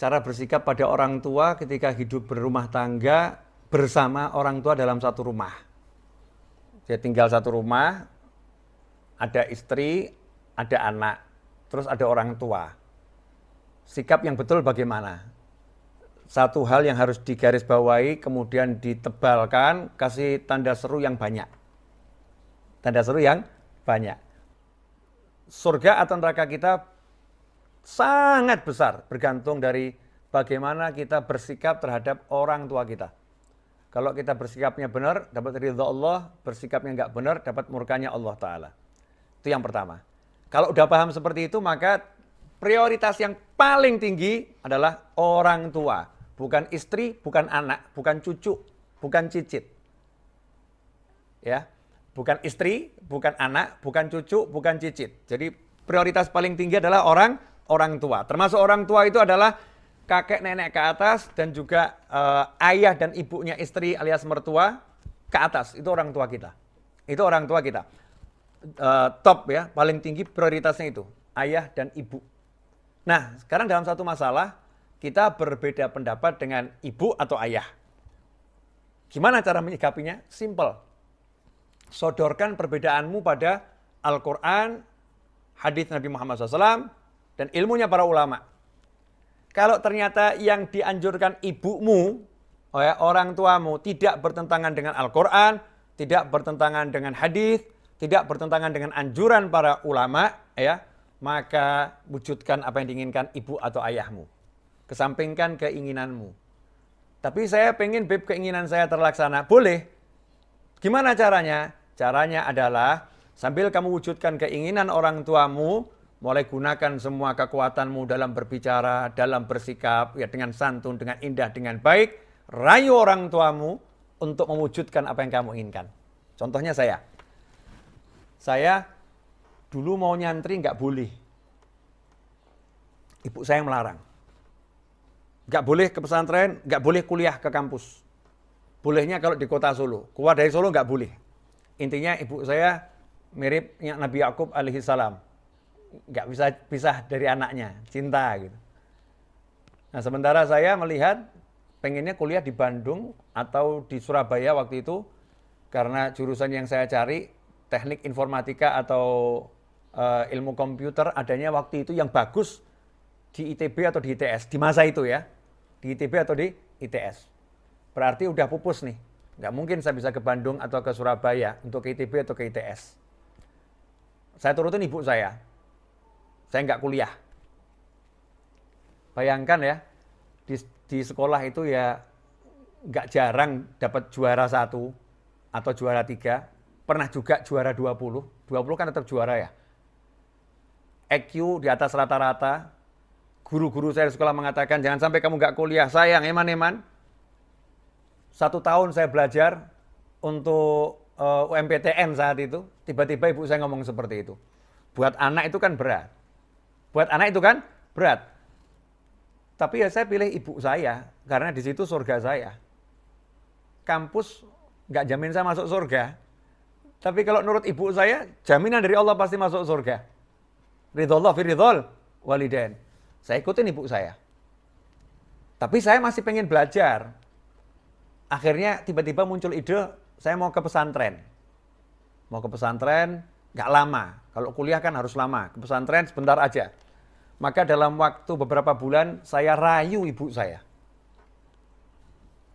cara bersikap pada orang tua ketika hidup berumah tangga bersama orang tua dalam satu rumah. Dia tinggal satu rumah, ada istri, ada anak, terus ada orang tua. Sikap yang betul bagaimana? Satu hal yang harus digarisbawahi, kemudian ditebalkan, kasih tanda seru yang banyak. Tanda seru yang banyak. Surga atau neraka kita sangat besar, bergantung dari bagaimana kita bersikap terhadap orang tua kita. Kalau kita bersikapnya benar, dapat ridha Allah, bersikapnya enggak benar, dapat murkanya Allah Ta'ala. Itu yang pertama. Kalau udah paham seperti itu, maka prioritas yang paling tinggi adalah orang tua. Bukan istri, bukan anak, bukan cucu, bukan cicit. Ya, bukan istri, bukan anak, bukan cucu, bukan cicit. Jadi prioritas paling tinggi adalah orang tua. Termasuk orang tua itu adalah kakek nenek ke atas dan juga ayah dan ibunya istri alias mertua ke atas. Itu orang tua kita. Itu orang tua kita. Top ya, paling tinggi prioritasnya itu ayah dan ibu. Nah, sekarang dalam satu masalah kita berbeda pendapat dengan ibu atau ayah. Gimana cara menyikapinya? Simple. Sodorkan perbedaanmu pada Al-Quran, hadis Nabi Muhammad SAW, dan ilmunya para ulama. Kalau ternyata yang dianjurkan ibumu, orang tuamu, tidak bertentangan dengan Al-Quran, tidak bertentangan dengan hadis, tidak bertentangan dengan anjuran para ulama, maka wujudkan apa yang diinginkan ibu atau ayahmu. Kesampingkan keinginanmu. Tapi saya pengen keinginan saya terlaksana. Boleh. Gimana caranya? Caranya adalah sambil kamu wujudkan keinginan orang tuamu, mulai gunakan semua kekuatanmu dalam berbicara, dalam bersikap, ya dengan santun, dengan indah, dengan baik. Rayu orang tuamu untuk mewujudkan apa yang kamu inginkan. Contohnya saya dulu mau nyantri nggak boleh. Ibu saya melarang. Nggak boleh ke pesantren, nggak boleh kuliah ke kampus. Bolehnya kalau di kota Solo. Keluar dari Solo nggak boleh. Intinya ibu saya mirip Nabi Yakub alaihissalam. Nggak bisa pisah dari anaknya, cinta gitu. Nah sementara saya melihat pengennya kuliah di Bandung atau di Surabaya waktu itu. Karena jurusan yang saya cari, teknik informatika atau ilmu komputer adanya waktu itu yang bagus di ITB atau di ITS, di masa itu ya, di ITB atau di ITS. Berarti udah pupus nih, nggak mungkin saya bisa ke Bandung atau ke Surabaya untuk ke ITB atau ke ITS. Saya turutin ibu saya nggak kuliah. Bayangkan ya, di sekolah itu ya nggak jarang dapat juara 1 atau juara 3, pernah juga juara 20 kan tetap juara ya. EQ di atas rata-rata. Guru-guru saya di sekolah mengatakan, jangan sampai kamu nggak kuliah. Sayang, eman-eman. 1 tahun saya belajar untuk UMPTN saat itu. Tiba-tiba ibu saya ngomong seperti itu. Buat anak itu kan berat. Tapi ya saya pilih ibu saya, karena di situ surga saya. Kampus nggak jamin saya masuk surga. Tapi kalau menurut ibu saya, jaminan dari Allah pasti masuk surga. Ridhollah fi ridhol walidain. Saya ikutin ibu saya. Tapi saya masih pengen belajar. Akhirnya tiba-tiba muncul ide, saya mau ke pesantren. Mau ke pesantren, nggak lama. Kalau kuliah kan harus lama. Ke pesantren sebentar aja. Maka dalam waktu beberapa bulan, saya rayu ibu saya.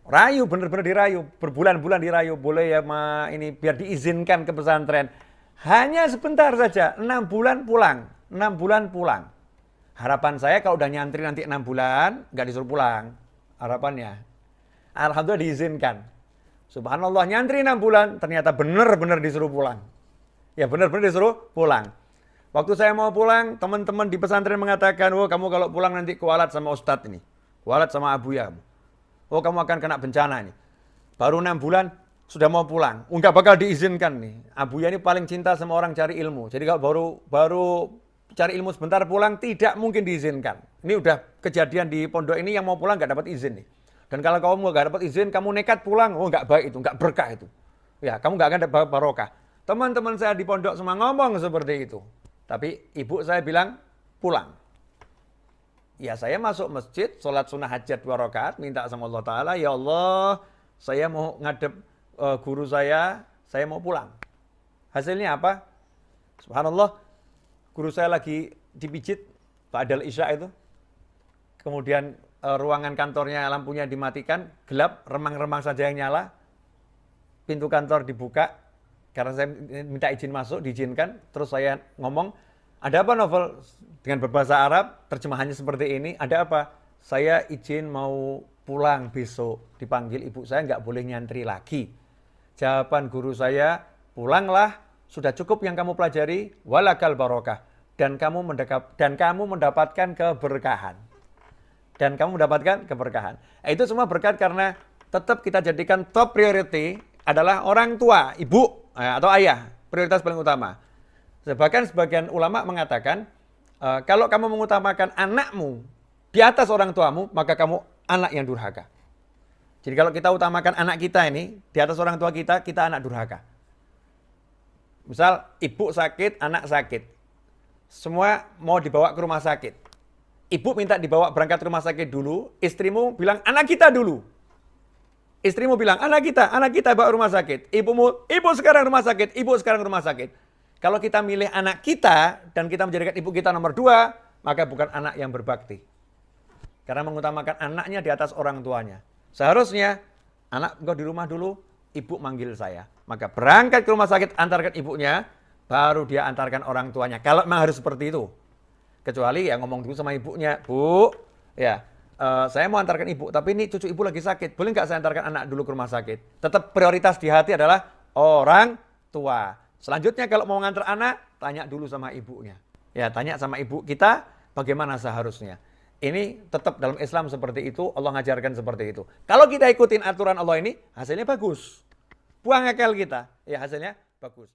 Rayu, bener-bener dirayu. Berbulan-bulan dirayu. Boleh ya ma, ini biar diizinkan ke pesantren. Hanya sebentar saja, 6 bulan pulang. 6 bulan pulang. Harapan saya kalau udah nyantri nanti 6 bulan, nggak disuruh pulang. Harapannya. Alhamdulillah diizinkan. Subhanallah, nyantri 6 bulan, ternyata benar-benar disuruh pulang. Ya benar-benar disuruh pulang. Waktu saya mau pulang, teman-teman di pesantren mengatakan, oh kamu kalau pulang nanti kualat sama ustadz ini. Kualat sama abuya kamu. Oh kamu akan kena bencana ini. Baru 6 bulan, sudah mau pulang. Nggak bakal diizinkan nih. Abuya ini paling cinta sama orang cari ilmu. Jadi kalau baru cari ilmu sebentar pulang, tidak mungkin diizinkan. Ini udah kejadian di pondok ini, yang mau pulang nggak dapat izin nih. Dan kalau kamu nggak dapat izin, kamu nekat pulang, oh nggak baik itu, nggak berkah itu. Ya, kamu nggak akan dapat barokah. Teman-teman saya di pondok semua ngomong seperti itu. Tapi ibu saya bilang, pulang. Ya saya masuk masjid, sholat sunnah hajat 2 rakaat, minta sama Allah Ta'ala, ya Allah, saya mau ngadep guru saya mau pulang. Hasilnya apa? Subhanallah, guru saya lagi dipijit, ba'dal isya itu. Kemudian ruangan kantornya lampunya dimatikan, gelap, remang-remang saja yang nyala. Pintu kantor dibuka, karena saya minta izin masuk, diizinkan. Terus saya ngomong, ada apa Novel? Dengan berbahasa Arab, terjemahannya seperti ini. Ada apa? Saya izin mau pulang besok. Dipanggil ibu saya, nggak boleh nyantri lagi. Jawaban guru saya, pulanglah. Sudah cukup yang kamu pelajari. Walakal barokah. Dan kamu mendapatkan keberkahan. Dan kamu mendapatkan keberkahan. Itu semua berkat karena tetap kita jadikan top priority adalah orang tua, ibu atau ayah. Prioritas paling utama. Bahkan sebagian ulama mengatakan, kalau kamu mengutamakan anakmu di atas orang tuamu, maka kamu anak yang durhaka. Jadi kalau kita utamakan anak kita ini di atas orang tua kita, kita anak durhaka. Misal ibu sakit, anak sakit. Semua mau dibawa ke rumah sakit. Ibu minta dibawa berangkat rumah sakit dulu, istrimu bilang anak kita dulu. Istrimu bilang anak kita bawa rumah sakit. Ibu sekarang rumah sakit, ibu sekarang rumah sakit. Kalau kita milih anak kita dan kita menjadikan ibu kita nomor 2, maka bukan anak yang berbakti. Karena mengutamakan anaknya di atas orang tuanya. Seharusnya anak engkau di rumah dulu, ibu manggil saya. Maka berangkat ke rumah sakit, antarkan ibunya, baru dia antarkan orang tuanya. Kalau memang harus seperti itu. Kecuali ya ngomong dulu sama ibunya, Bu, ya saya mau antarkan ibu, tapi ini cucu ibu lagi sakit. Boleh nggak saya antarkan anak dulu ke rumah sakit? Tetap prioritas di hati adalah orang tua. Selanjutnya kalau mau ngantar anak, tanya dulu sama ibunya. Ya, tanya sama ibu kita bagaimana seharusnya. Ini tetap dalam Islam seperti itu, Allah ngajarkan seperti itu. Kalau kita ikutin aturan Allah ini, hasilnya bagus. Buang akal kita, ya hasilnya bagus.